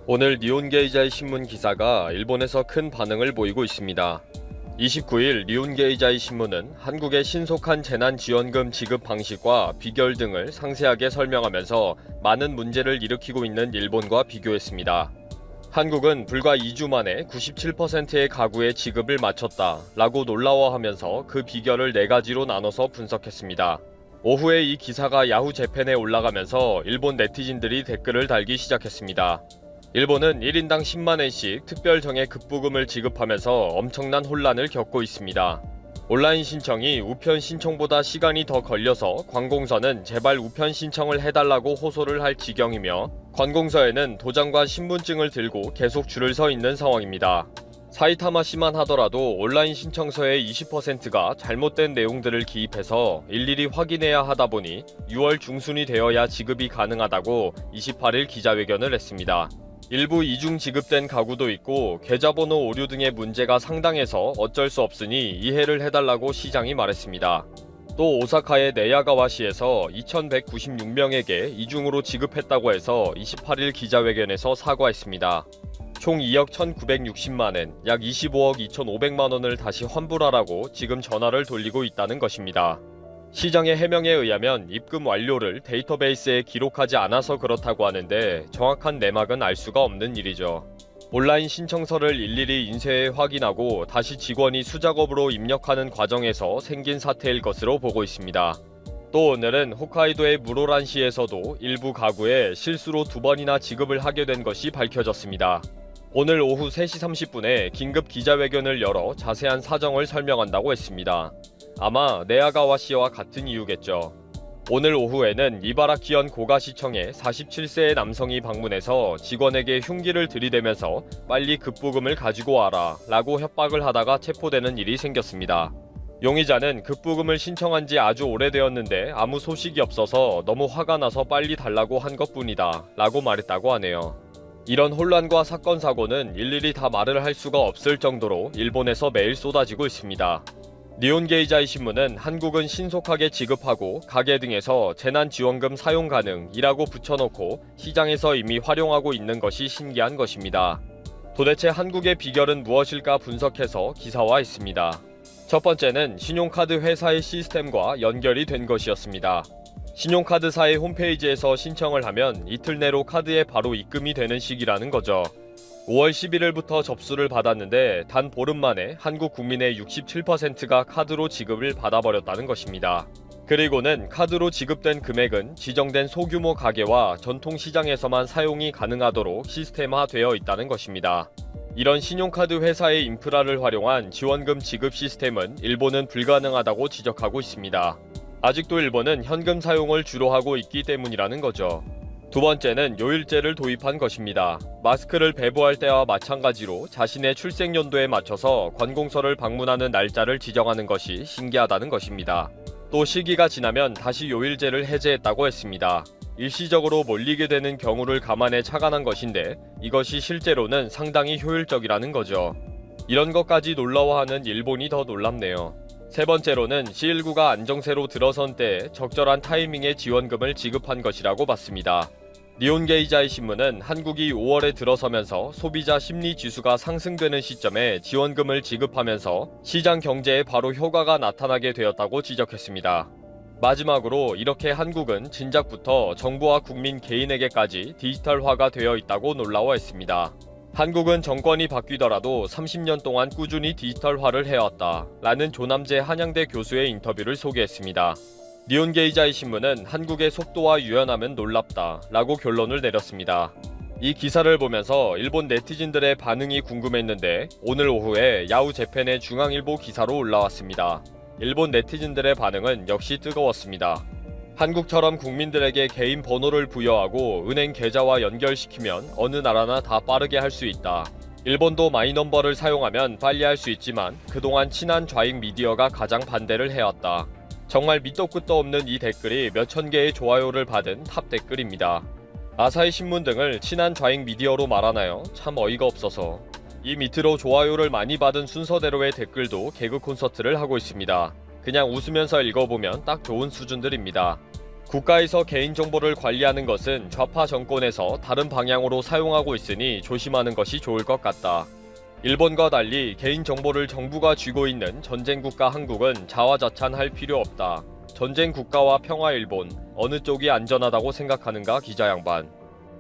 오늘 니온게이자이 신문 기사가 일본에서 큰 반응을 보이고 있습니다. 29일 니온게이자이 신문은 한국의 신속한 재난지원금 지급 방식과 비결 등을 상세하게 설명하면서 많은 문제를 일으키고 있는 일본과 비교했습니다. 한국은 불과 2주 만에 97%의 가구의 지급을 마쳤다 라고 놀라워하면서 그 비결을 4가지로 나눠서 분석했습니다. 오후에 이 기사가 야후 재팬에 올라가면서 일본 네티즌들이 댓글을 달기 시작했습니다. 일본은 1인당 10만엔씩 특별정예 급부금을 지급하면서 엄청난 혼란을 겪고 있습니다. 온라인 신청이 우편 신청보다 시간이 더 걸려서 관공서는 제발 우편 신청을 해달라고 호소를 할 지경이며 관공서에는 도장과 신분증을 들고 계속 줄을 서 있는 상황입니다. 사이타마시만 하더라도 온라인 신청서의 20%가 잘못된 내용들을 기입해서 일일이 확인해야 하다 보니 6월 중순이 되어야 지급이 가능하다고 28일 기자회견을 했습니다. 일부 이중 지급된 가구도 있고 계좌번호 오류 등의 문제가 상당해서 어쩔 수 없으니 이해를 해달라고 시장이 말했습니다. 또 오사카의 네야가와시에서 2196명에게 이중으로 지급했다고 해서 28일 기자회견에서 사과했습니다. 총 2억 1960만엔, 약 25억 2500만원을 다시 환불하라고 지금 전화를 돌리고 있다는 것입니다. 시장의 해명에 의하면 입금 완료를 데이터베이스에 기록하지 않아서 그렇다고 하는데 정확한 내막은 알 수가 없는 일이죠. 온라인 신청서를 일일이 인쇄해 확인하고 다시 직원이 수작업으로 입력하는 과정에서 생긴 사태일 것으로 보고 있습니다. 또 오늘은 홋카이도의 무로란시에서도 일부 가구에 실수로 2번이나 지급을 하게 된 것이 밝혀졌습니다. 오늘 오후 3시 30분에 긴급 기자회견을 열어 자세한 사정을 설명한다고 했습니다. 아마 네야가와시와 같은 이유겠죠. 오늘 오후에는 이바라키현 고가시청에 47세의 남성이 방문해서 직원에게 흉기를 들이대면서 빨리 급부금을 가지고 와라 라고 협박을 하다가 체포되는 일이 생겼습니다. 용의자는 급부금을 신청한 지 아주 오래되었는데 아무 소식이 없어서 너무 화가 나서 빨리 달라고 한 것뿐이다 라고 말했다고 하네요. 이런 혼란과 사건 사고는 일일이 다 말을 할 수가 없을 정도로 일본에서 매일 쏟아지고 있습니다. 니온게이자이 신문은 한국은 신속하게 지급하고 가게 등에서 재난지원금 사용 가능이라고 붙여놓고 시장에서 이미 활용하고 있는 것이 신기한 것입니다. 도대체 한국의 비결은 무엇일까 분석해서 기사화했습니다. 첫 번째는 신용카드 회사의 시스템과 연결이 된 것이었습니다. 신용카드사의 홈페이지에서 신청을 하면 이틀 내로 카드에 바로 입금이 되는 시기라는 거죠. 5월 11일부터 접수를 받았는데 단 보름 만에 한국 국민의 67%가 카드로 지급을 받아버렸다는 것입니다. 그리고는 카드로 지급된 금액은 지정된 소규모 가게와 전통시장에서만 사용이 가능하도록 시스템화되어 있다는 것입니다. 이런 신용카드 회사의 인프라를 활용한 지원금 지급 시스템은 일본은 불가능하다고 지적하고 있습니다. 아직도 일본은 현금 사용을 주로 하고 있기 때문이라는 거죠. 두 번째는 요일제를 도입한 것입니다. 마스크를 배부할 때와 마찬가지로 자신의 출생연도에 맞춰서 관공서를 방문하는 날짜를 지정하는 것이 신기하다는 것입니다. 또 시기가 지나면 다시 요일제를 해제했다고 했습니다. 일시적으로 몰리게 되는 경우를 감안해 착안한 것인데 이것이 실제로는 상당히 효율적이라는 거죠. 이런 것까지 놀라워하는 일본이 더 놀랍네요. 세 번째로는 C19가 안정세로 들어선 때에 적절한 타이밍에 지원금을 지급한 것이라고 봤습니다. 니온게이자이 신문은 한국이 5월에 들어서면서 소비자 심리 지수가 상승되는 시점에 지원금을 지급하면서 시장 경제에 바로 효과가 나타나게 되었다고 지적했습니다. 마지막으로 이렇게 한국은 진작부터 정부와 국민 개인에게까지 디지털화가 되어 있다고 놀라워했습니다. 한국은 정권이 바뀌더라도 30년 동안 꾸준히 디지털화를 해왔다 라는 조남재 한양대 교수의 인터뷰를 소개했습니다. 니온게이자이 신문은 한국의 속도와 유연함은 놀랍다 라고 결론을 내렸습니다. 이 기사를 보면서 일본 네티즌들의 반응이 궁금했는데 오늘 오후에 야후 재팬의 중앙일보 기사로 올라왔습니다. 일본 네티즌들의 반응은 역시 뜨거웠습니다. 한국처럼 국민들에게 개인 번호를 부여하고 은행 계좌와 연결시키면 어느 나라나 다 빠르게 할 수 있다. 일본도 마이넘버를 사용하면 빨리 할 수 있지만 그동안 친한 좌익 미디어가 가장 반대를 해왔다. 정말 밑도 끝도 없는 이 댓글이 몇천 개의 좋아요를 받은 탑 댓글입니다. 아사히 신문 등을 친한 좌익 미디어로 말하나요? 참 어이가 없어서. 이 밑으로 좋아요를 많이 받은 순서대로의 댓글도 개그 콘서트를 하고 있습니다. 그냥 웃으면서 읽어보면 딱 좋은 수준들입니다. 국가에서 개인정보를 관리하는 것은 좌파 정권에서 다른 방향으로 사용하고 있으니 조심하는 것이 좋을 것 같다. 일본과 달리 개인정보를 정부가 쥐고 있는 전쟁국가 한국은 자화자찬할 필요 없다. 전쟁 국가와 평화 일본, 어느 쪽이 안전하다고 생각하는가 기자 양반.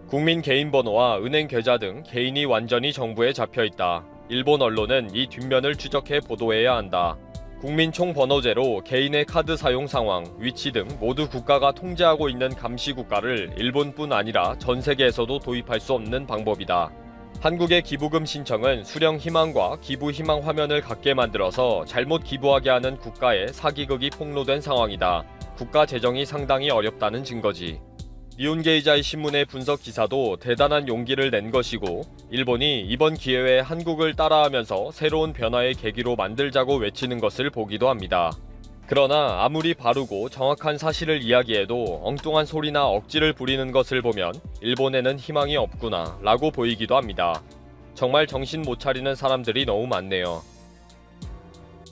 국민 개인 번호와 은행 계좌 등 개인이 완전히 정부에 잡혀있다. 일본 언론은 이 뒷면을 추적해 보도해야 한다. 국민 총 번호제로 개인의 카드 사용 상황, 위치 등 모두 국가가 통제하고 있는 감시 국가를 일본뿐 아니라 전 세계에서도 도입할 수 없는 방법이다. 한국의 기부금 신청은 수령 희망과 기부 희망 화면을 갖게 만들어서 잘못 기부하게 하는 국가의 사기극이 폭로된 상황이다. 국가 재정이 상당히 어렵다는 증거지. 니혼게이자이 신문의 분석 기사도 대단한 용기를 낸 것이고, 일본이 이번 기회에 한국을 따라하면서 새로운 변화의 계기로 만들자고 외치는 것을 보기도 합니다. 그러나 아무리 바르고 정확한 사실을 이야기해도 엉뚱한 소리나 억지를 부리는 것을 보면 일본에는 희망이 없구나 라고 보이기도 합니다. 정말 정신 못 차리는 사람들이 너무 많네요.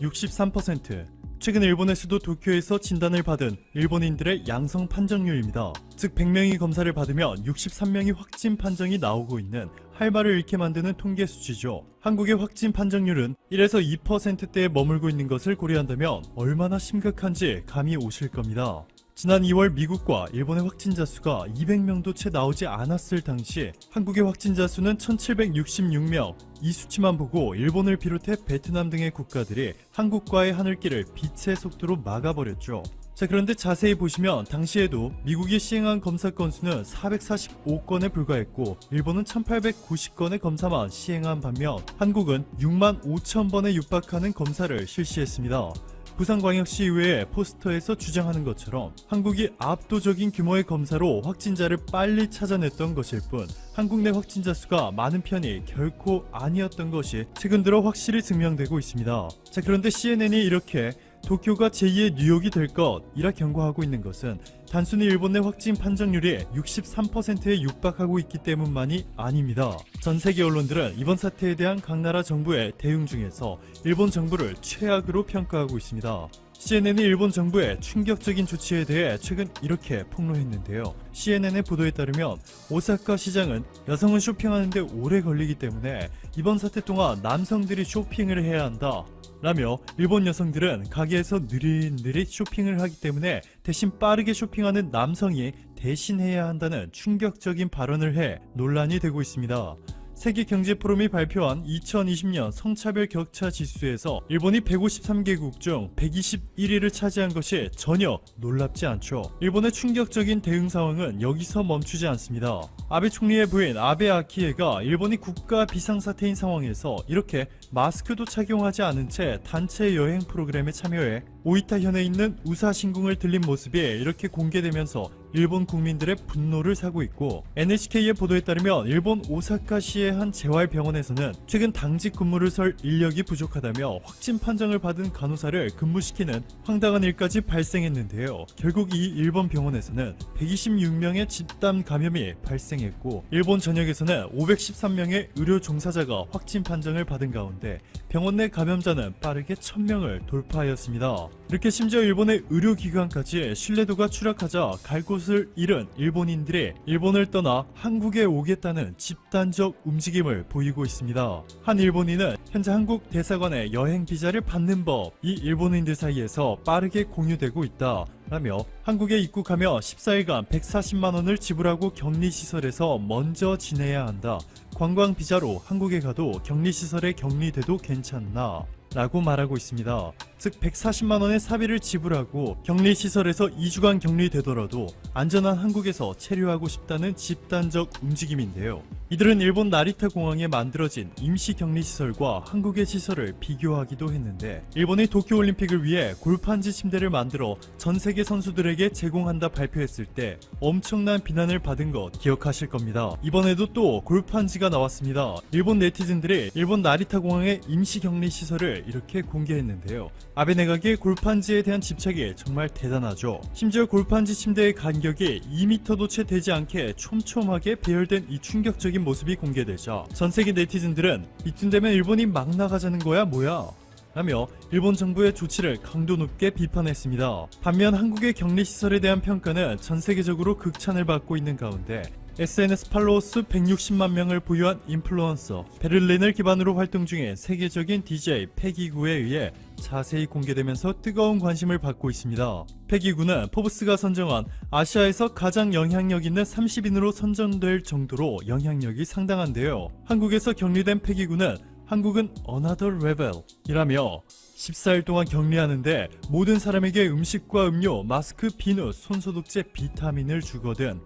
63%. 최근 일본의 수도 도쿄에서 진단을 받은 일본인들의 양성 판정률입니다. 즉 100명이 검사를 받으면 63명이 확진 판정이 나오고 있는 할 말을 잃게 만드는 통계 수치죠. 한국의 확진 판정률은 1에서 2%대에 머물고 있는 것을 고려한다면 얼마나 심각한지 감이 오실 겁니다. 지난 2월 미국과 일본의 확진자 수가 200명도 채 나오지 않았을 당시 한국의 확진자 수는 1766명. 이 수치만 보고 일본을 비롯해 베트남 등의 국가들이 한국과의 하늘길을 빛의 속도로 막아버렸죠. 자, 그런데 자세히 보시면 당시에도 미국이 시행한 검사 건수는 445건에 불과했고 일본은 1890건의 검사만 시행한 반면 한국은 6만 5천 번에 육박하는 검사를 실시했습니다. 부산광역시 의회의 포스터에서 주장하는 것처럼 한국이 압도적인 규모의 검사로 확진자를 빨리 찾아냈던 것일 뿐 한국 내 확진자 수가 많은 편이 결코 아니었던 것이 최근 들어 확실히 증명되고 있습니다. 자, 그런데 CNN이 이렇게 도쿄가 제2의 뉴욕이 될 것이라 경고하고 있는 것은 단순히 일본 내 확진 판정률이 63%에 육박하고 있기 때문만이 아닙니다. 전 세계 언론들은 이번 사태에 대한 각 나라 정부의 대응 중에서 일본 정부를 최악으로 평가하고 있습니다. CNN이 일본 정부의 충격적인 조치에 대해 최근 이렇게 폭로했는데요. CNN의 보도에 따르면 오사카 시장은 여성은 쇼핑하는데 오래 걸리기 때문에 이번 사태 동안 남성들이 쇼핑을 해야 한다 라며 일본 여성들은 가게에서 느릿느릿 쇼핑을 하기 때문에 대신 빠르게 쇼핑하는 남성이 대신해야 한다는 충격적인 발언을 해 논란이 되고 있습니다. 세계경제포럼이 발표한 2020년 성차별 격차 지수에서 일본이 153개국 중 121위를 차지한 것이 전혀 놀랍지 않죠. 일본의 충격적인 대응 상황은 여기서 멈추지 않습니다. 아베 총리의 부인 아베 아키에가 일본이 국가 비상사태인 상황에서 이렇게 마스크도 착용하지 않은 채 단체 여행 프로그램에 참여해 오이타현에 있는 우사신궁을 들린 모습이 이렇게 공개되면서 일본 국민들의 분노를 사고 있고, NHK의 보도에 따르면 일본 오사카시의 한 재활병원에서는 최근 당직 근무를 설 인력이 부족하다며 확진 판정을 받은 간호사를 근무시키는 황당한 일까지 발생했는데요. 결국 이 일본 병원에서는 126명의 집단 감염이 발생했고 일본 전역에서는 513명의 의료 종사자가 확진 판정을 받은 가운데 병원 내 감염자는 빠르게 1000명을 돌파하였습니다. 이렇게 심지어 일본의 의료기관까지 신뢰도가 추락하자 갈 곳을 잃은 일본인들이 일본을 떠나 한국에 오겠다는 집단적 움직임을 보이고 있습니다. 한 일본인은 현재 한국 대사관에 여행 비자를 받는 법이 일본인들 사이에서 빠르게 공유되고 있다 라며 한국에 입국하며 14일간 140만원을 지불하고 격리시설에서 먼저 지내야 한다. 관광 비자로 한국에 가도 격리시설에 격리돼도 괜찮나? 라고 말하고 있습니다. 즉 140만원의 사비를 지불하고 격리시설에서 2주간 격리되더라도 안전한 한국에서 체류하고 싶다는 집단적 움직임인데요. 이들은 일본 나리타 공항에 만들어진 임시 격리시설과 한국의 시설을 비교하기도 했는데 일본이 도쿄올림픽을 위해 골판지 침대를 만들어 전 세계 선수들에게 제공한다 발표했을 때 엄청난 비난을 받은 것 기억하실 겁니다. 이번에도 또 골판지가 나왔습니다. 일본 네티즌들이 일본 나리타 공항의 임시 격리시설을 이렇게 공개했는데요. 아베 내각의 골판지에 대한 집착이 정말 대단하죠. 심지어 골판지 침대의 간격이 2m도 채 되지 않게 촘촘하게 배열된 이 충격적인 모습이 공개되자 전 세계 네티즌들은 이쯤 되면 일본이 막 나가자는 거야 뭐야? 라며 일본 정부의 조치를 강도 높게 비판했습니다. 반면 한국의 격리시설에 대한 평가는 전 세계적으로 극찬을 받고 있는 가운데 SNS 팔로워 수 160만 명을 보유한 인플루언서, 베를린을 기반으로 활동 중인 세계적인 DJ 패기구에 의해 자세히 공개되면서 뜨거운 관심을 받고 있습니다. 패기구는 포브스가 선정한 아시아에서 가장 영향력 있는 30인으로 선정될 정도로 영향력이 상당한데요. 한국에서 격리된 패기구는 한국은 Another Rebel 이라며 14일 동안 격리하는데 모든 사람에게 음식과 음료, 마스크, 비누, 손소독제, 비타민을 주거든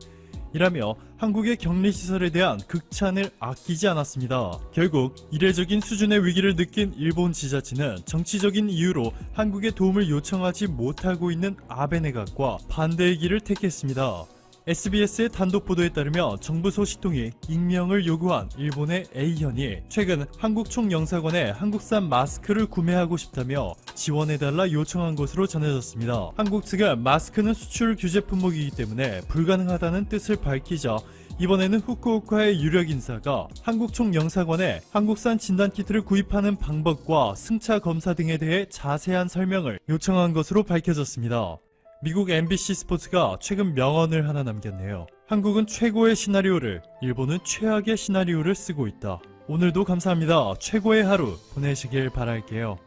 이라며 한국의 격리시설에 대한 극찬을 아끼지 않았습니다. 결국 이례적인 수준의 위기를 느낀 일본 지자체는 정치적인 이유로 한국의 도움을 요청하지 못하고 있는 아베 내각과 반대의 길을 택했습니다. SBS의 단독 보도에 따르면 정부 소식통이 익명을 요구한 일본의 A현이 최근 한국 총영사관에 한국산 마스크를 구매하고 싶다며 지원해달라 요청한 것으로 전해졌습니다. 한국 측은 마스크는 수출 규제 품목이기 때문에 불가능하다는 뜻을 밝히자 이번에는 후쿠오카의 유력 인사가 한국 총영사관에 한국산 진단키트를 구입하는 방법과 승차 검사 등에 대해 자세한 설명을 요청한 것으로 밝혀졌습니다. 미국 MBC 스포츠가 최근 명언을 하나 남겼네요. 한국은 최고의 시나리오를, 일본은 최악의 시나리오를 쓰고 있다. 오늘도 감사합니다. 최고의 하루 보내시길 바랄게요.